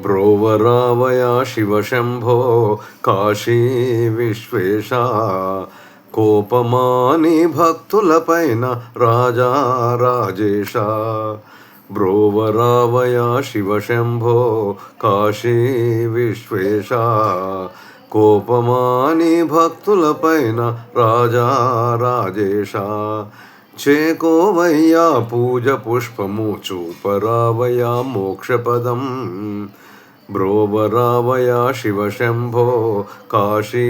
బ్రోవరావయా శివశంభో కాశీ విశ్వేశ కోపమాని భక్తులపైన రాజా రాజేశ బ్రోవరావయా శివశంభో కాశీ విశ్వేశ కోపమాని భక్తులపైన రాజా రాజేశ చేకోవయ్యా పూజ పుష్పము చూపరావయా మోక్షపదం బ్రోవరావయా శివశంభో కాశీ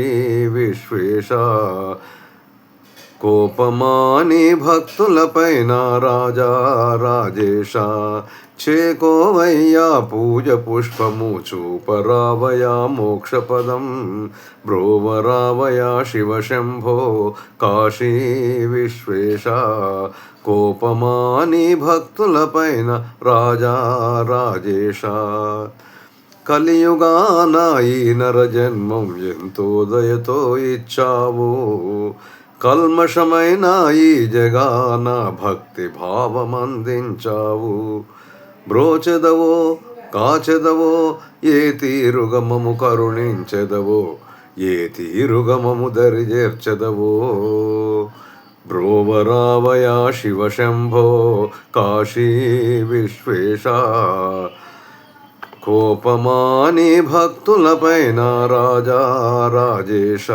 విశ్వేశ కోపమాని భక్తులపైన రాజా రాజేశ చేకోవయ్యా పూజ పుష్పము చూపరావయా మోక్షపదం బ్రోవరావయా శివశంభో కాశీ విశ్వేశ కోపమాని భక్తులపైన రాజా రాజేశ కలియుగాన ఈ నరజన్మం ఎంతో దయతో ఇచ్చావు కల్మషమైన ఈ జగాన భక్తి భావమందించావు బ్రోచెదవో కాచెదవో ఏ తీరుగమము కరుణించెదవో ఏ తీరుగమము దరిజేర్చెదవో బ్రోవరావయా శివశంభో కాశీ విశ్వేశ కోపమాని భక్తులపైన రాజా రాజేశ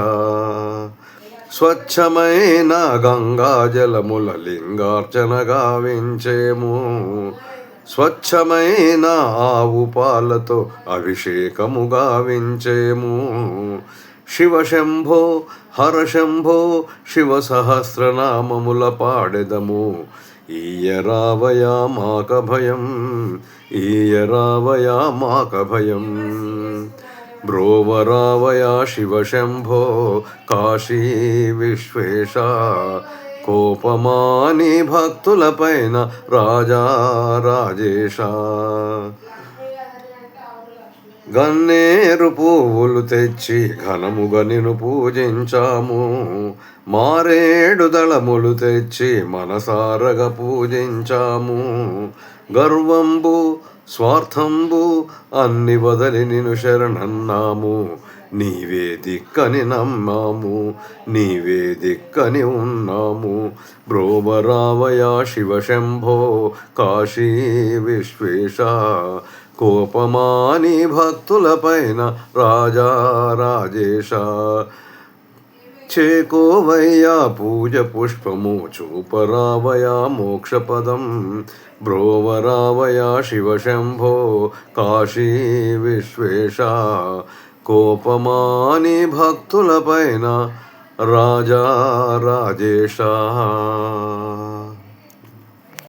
స్వచ్ఛమైన గంగాజలముల లింగార్చన గావించేము స్వచ్ఛమైన ఆవు పాలతో అభిషేకము గావించేము శివశంభో హరశంభో శివ సహస్రనామముల పాడెదము ఈయరావయా మాక భయం ఈయరావయా మాక భయం బ్రోవరావయా శివశంభో కాశీ విశ్వేశ కోపమాని భక్తులపైన రాజా రాజేశ గన్నేరు పువ్వులు తెచ్చి ఘనముగా నిన్ను పూజించాము మారేడు దళములు తెచ్చి మనసారగా పూజించాము గర్వంబు స్వార్థంబు అన్ని వదలి నిన్ను శరణన్నాము నీవే దిక్కని నమ్మాము నీవే దిక్కని ఉన్నాము బ్రోవరావయా శివశంభో కాశీ విశ్వేశ కోపమాని భక్తులపైన రాజా రాజేశ చేకోవయ్యా పూజ పుష్పము చూపరావయా మోక్షపదం బ్రోవరావయా శివశంభో కాశీ విశ్వేశ కోపమాని భక్తులపైన రాజా రాజేశ